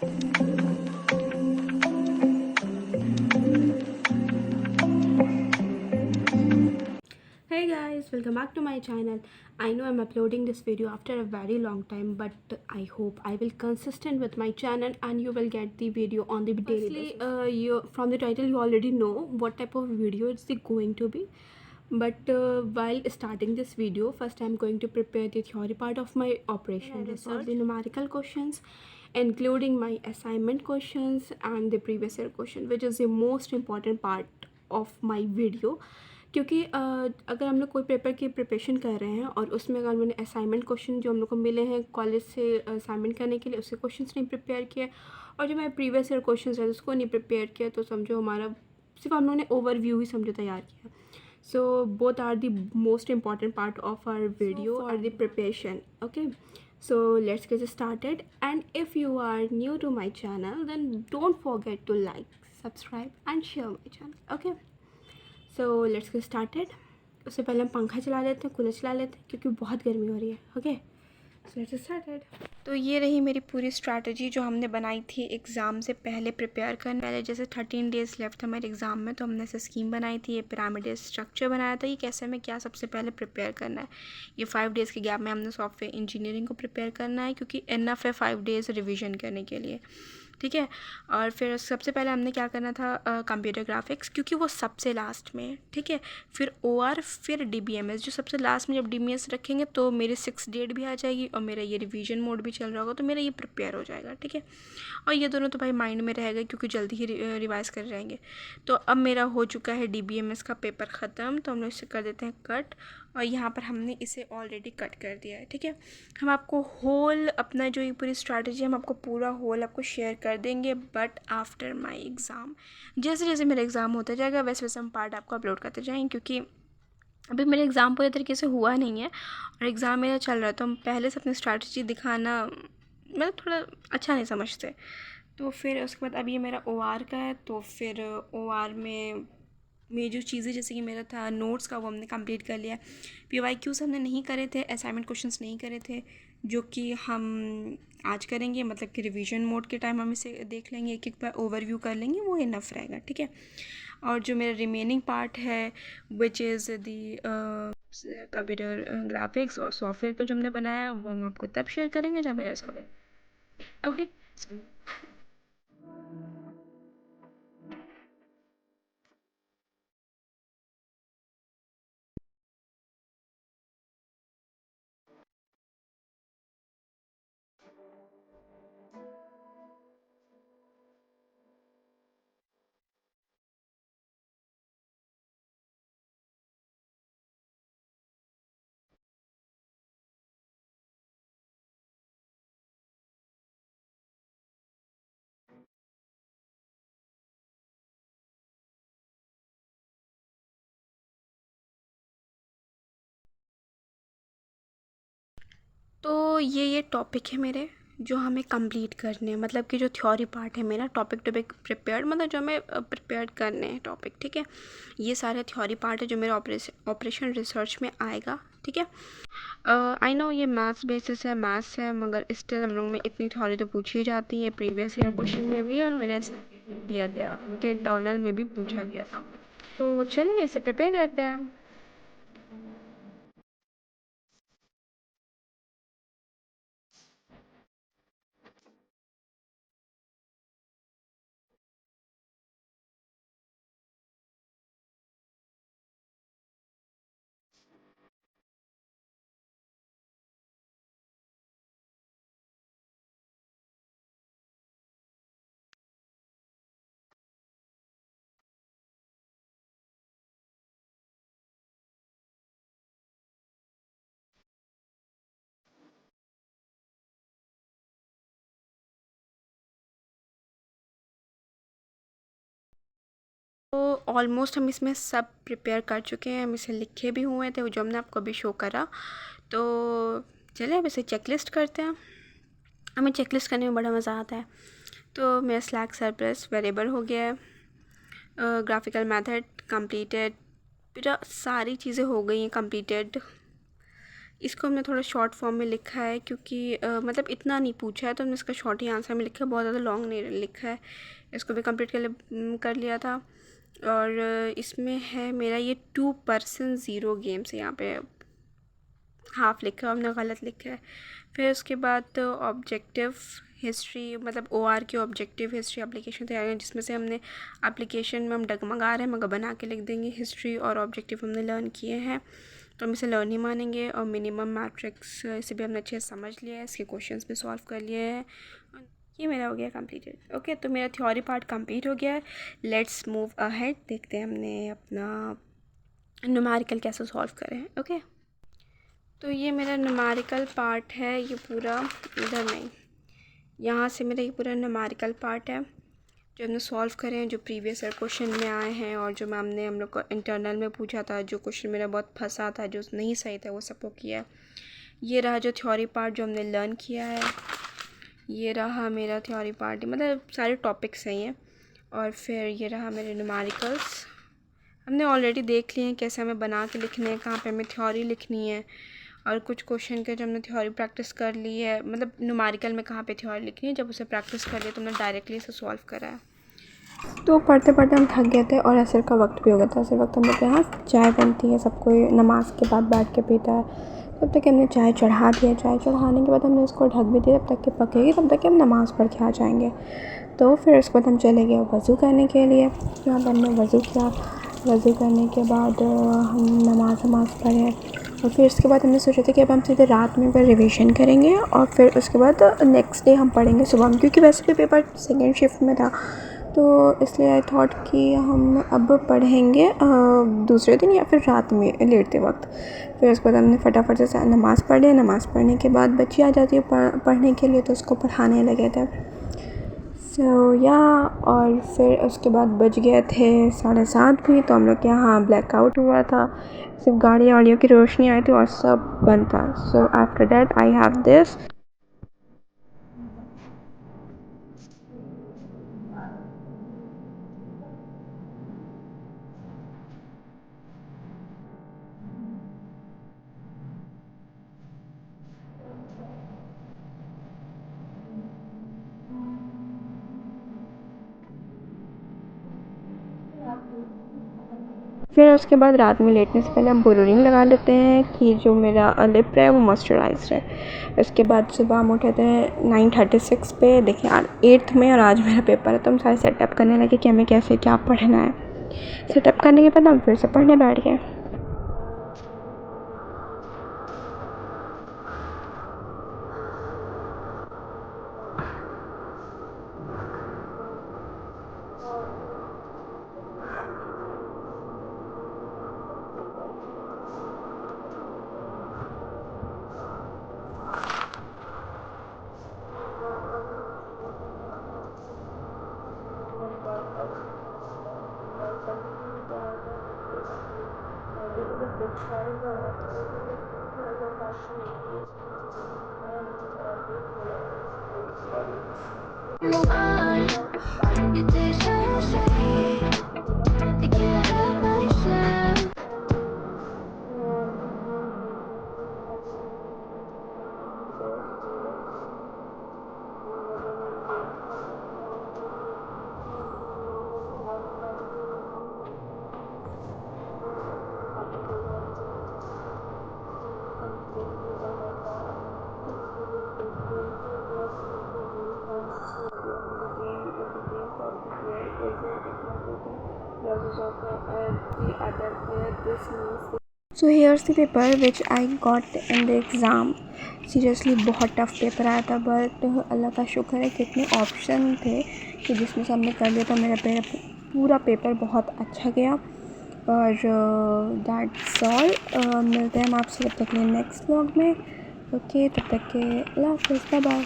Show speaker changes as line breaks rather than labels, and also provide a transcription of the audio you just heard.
Hey guys, welcome back to my channel. I know I'm uploading this video after a very long time, but I hope I will consistent with my channel and you will get the video on the daily basis. You from the title you already know what type of video it's going to be. But while starting this video, first I'm going to prepare the theory part of my operation research, the numerical questions, including my assignment questions and the previous year question, which is the most important part of my video. क्योंकि अगर हम लोग कोई paper की preparation कर रहे हैं और उसमें अगर मैंने असाइनमेंट क्वेश्चन जो हम लोग को मिले हैं कॉलेज से असाइनमेंट करने के लिए उसके क्वेश्चंस नहीं प्रिपेयर किए और जो मैं प्रीवियस ईयर क्वेश्चंस है उसको नहीं प्रिपेयर किया, तो समझो हमारा सिर्फ हम लोगों ने ओवरव्यू ही समझो तैयार किया. So both are the most important part of our video for the preparation. Okay, so let's get started. And if you are new to my channel, then don't forget to like, subscribe and share my channel. Okay, so let's get started. उससे पहले हम पंखा चला लेते हैं, cooler चला लेते हैं क्योंकि बहुत गर्मी हो रही है. Okay, so let's started. तो ये रही मेरी पूरी स्ट्रैटेजी जो हमने बनाई थी एग्ज़ाम से पहले प्रिपेयर करने पहले. जैसे 13 डेज़ लेफ्ट था मेरे एग्ज़ाम में, तो हमने ऐसे स्कीम बनाई थी, ये पिरामिडल स्ट्रक्चर बनाया था, ये कैसे में क्या सबसे पहले प्रिपेयर करना है. ये 5 डेज़ के गैप में हमने सॉफ्टवेयर इंजीनियरिंग को प्रिपेयर करना है क्योंकि इनफ है 5 डेज़ रिविज़न करने के लिए. ठीक है, और फिर सबसे पहले हमने क्या करना था, कंप्यूटर ग्राफिक्स, क्योंकि वो सबसे लास्ट में. ठीक है, फिर OR, फिर DBMS. जो सबसे लास्ट में जब DBMS रखेंगे तो मेरी 6 डेट भी आ जाएगी और मेरा ये रिवीजन मोड भी चल रहा होगा, तो मेरा ये प्रिपेयर हो जाएगा. ठीक है, और ये दोनों तो भाई माइंड में रहेगा क्योंकि जल्दी ही रिवाइज़ कर जाएंगे. तो अब मेरा हो चुका है DBMS का पेपर ख़त्म, तो हम लोग इसे कर देते हैं कट. और यहाँ पर हमने इसे ऑलरेडी कट कर दिया है. ठीक है, हम आपको होल अपना जो ये पूरी स्ट्रैटेजी हम आपको पूरा होल आपको शेयर कर देंगे, बट आफ्टर माय एग्ज़ाम. जैसे जैसे मेरा एग्ज़ाम होता जाएगा वैसे वैसे हम पार्ट आपको अपलोड करते जाएंगे, क्योंकि अभी मेरा एग्ज़ाम पूरे तरीके से हुआ नहीं है और एग्ज़ाम मेरा चल रहा है, तो हम पहले से अपनी स्ट्रैटेजी दिखाना मतलब थोड़ा अच्छा नहीं समझते. तो फिर उसके बाद अब ये मेरा OR का है, तो फिर OR में जो चीज़ें जैसे कि मेरा था नोट्स का वो हमने कंप्लीट कर लिया. PYQs हमने नहीं करे थे, असाइनमेंट क्वेश्चंस नहीं करे थे, जो कि हम आज करेंगे. मतलब कि रिवीजन मोड के टाइम हम इसे देख लेंगे, एक एक बार ओवरव्यू कर लेंगे, वो इनफ रहेगा. ठीक है, और जो मेरा रिमेनिंग पार्ट है which is the computer graphics और सॉफ्टवेयर को जो हमने बनाया वो हम आपको तब शेयर करेंगे जब मेरा इसको. ओके, तो ये टॉपिक है मेरे जो हमें कंप्लीट करने हैं. मतलब कि जो थ्योरी पार्ट है मेरा टॉपिक प्रिपेयर्ड, मतलब जो हमें प्रिपेयर करने हैं टॉपिक. ठीक है, ये सारे थ्योरी पार्ट है जो मेरे ऑपरेशन रिसर्च में आएगा. ठीक है, आई नो ये मैथ्स बेसिस है, मैथ्स है, मगर स्टिल हम लोग में इतनी थ्योरी तो पूछी जाती है प्रीवियस ईयर क्वेश्चन में भी और मेरे दिया गया के इंटरनल में भी पूछा गया था. तो चलिए इसे प्रिपेयर करते हैं. तो ऑलमोस्ट हम इसमें सब प्रिपेयर कर चुके हैं, हम इसे लिखे भी हुए थे जो हमने आपको अभी शो करा. तो चलिए अब इसे चेकलिस्ट करते हैं. हमें चेकलिस्ट करने में बड़ा मज़ा आता है. तो मेरा स्लैक सरप्लस वेरिएबल हो गया है, ग्राफिकल मेथड कंप्लीटेड, मेरा सारी चीज़ें हो गई हैं कंप्लीटेड. इसको हमने थोड़ा शॉर्ट फॉर्म में लिखा है क्योंकि मतलब इतना नहीं पूछा है तो हमने इसका शॉर्ट ही आंसर में लिखा है, बहुत ज़्यादा लॉन्ग नहीं लिखा है। इसको भी कंप्लीट कर लिया था। और इसमें है मेरा ये 2% ज़ीरो गेम्स, यहाँ पे हाफ लिखा है, हमने गलत लिखा है। फिर उसके बाद ऑब्जेक्टिव हिस्ट्री, मतलब OR की ऑब्जेक्टिव हिस्ट्री एप्लीकेशन तैयार है, जिसमें से हमने एप्लीकेशन में हम डगमगा रहे हैं मगर बना के लिख देंगे। हिस्ट्री और ऑब्जेक्टिव हमने लर्न किए हैं तो हम इसे लर्न ही मानेंगे। और मिनिमम मैट्रिक्स, इसे भी हमने अच्छे से समझ लिया है, इसके क्वेश्चंस भी सॉल्व कर लिए हैं। ये मेरा हो गया कंप्लीटेड। ओके, तो मेरा थ्योरी पार्ट कंप्लीट हो गया है। लेट्स मूव अहेड, देखते हैं हमने अपना न्यूमेरिकल कैसे सॉल्व करें। ओके, तो ये मेरा न्यूमेरिकल पार्ट है, ये पूरा इधर नहीं, यहाँ से मेरा ये पूरा न्यूमेरिकल पार्ट है जो हमने सॉल्व करे हैं, जो प्रीवियस ईयर क्वेश्चन में आए हैं और जो मैम ने हम लोग को इंटरनल में पूछा था, जो क्वेश्चन मेरा बहुत फंसा था, जो नहीं सही था, वो सबको किया है। ये रहा जो थ्योरी पार्ट जो हमने लर्न किया है, ये रहा मेरा थ्योरी पार्ट, मतलब सारे टॉपिक्स हैं ये। और फिर ये रहा मेरे न्यूमेरिकल्स, हमने ऑलरेडी देख लिए हैं कैसे हमें बना के लिखने हैं, कहाँ पे हमें थ्योरी लिखनी है। और कुछ क्वेश्चन के जो हमने थ्योरी प्रैक्टिस कर ली है, मतलब न्यूमेरिकल में कहाँ पे थ्योरी लिखनी है, जब उसे प्रैक्टिस कर लिया तो हमने डायरेक्टली इसे सॉल्व करा है। तो पढ़ते पढ़ते हम थक गए थे और असर का वक्त भी हो गया था। असर वक्त हम लोग के यहाँ चाय बनती है, सब कोई नमाज के बाद बैठ के पीता है। तब तक हमने चाय चढ़ा दिया, चाय चढ़ाने के बाद हमने इसको ढक भी दिया, तब तक कि पकेगी, तब तक कि हम नमाज़ पढ़ के आ जाएंगे। तो फिर उसके बाद हम चले गए वज़ू करने के लिए। यहाँ पर हमने वज़ू किया, वज़ू करने के बाद हम नमाज़ पढ़े और फिर उसके बाद हमने सोचा था कि अब हम सीधे रात में पर रिवीजन करेंगे और फिर उसके बाद नेक्स्ट डे हम पढ़ेंगे सुबह में, क्योंकि वैसे भी पेपर सेकेंड शिफ्ट में था तो इसलिए आई थॉट कि हम अब पढ़ेंगे दूसरे दिन या फिर रात में लेटते वक्त। फिर उसके बाद हमने फटाफट से नमाज़ पढ़ लिया। नमाज़ पढ़ने के बाद बच्ची आ जाती है पढ़ने के लिए, तो उसको पढ़ाने लगे थे। या और फिर उसके बाद बज गए थे 7:30 भी, तो हम लोग के यहाँ ब्लैकआउट हुआ था, सिर्फ गाड़ियों वाड़ियों की रोशनी आई थी और सब बंद था। So after that I have this. फिर उसके बाद रात में लेटने से पहले हम बोरोलिन लगा लेते हैं कि जो मेरा लिप है वो मॉइस्चराइज्ड है। उसके बाद सुबह हम उठे थे 9:36 पे, देखिए 8th में, और आज मेरा पेपर है तो हम सारे सेटअप करने लगे कि हमें कैसे क्या पढ़ना है। सेटअप करने के बाद हम फिर से पढ़ने बैठ गए। So here's the paper which I got in the exam. Seriously बहुत टफ़ पेपर आया था, बट अल्लाह का शुक्र है कि इतने ऑप्शन थे कि जिसमें से हमने कर लिया था। मेरा पूरा पेपर बहुत अच्छा गया। और दैट्स ऑल। मिलते हैं हम आपसे तब तक के नेक्स्ट व्लॉग में। ओके, तब तक के अल्लाह हाफ़िज़, बाय बाय।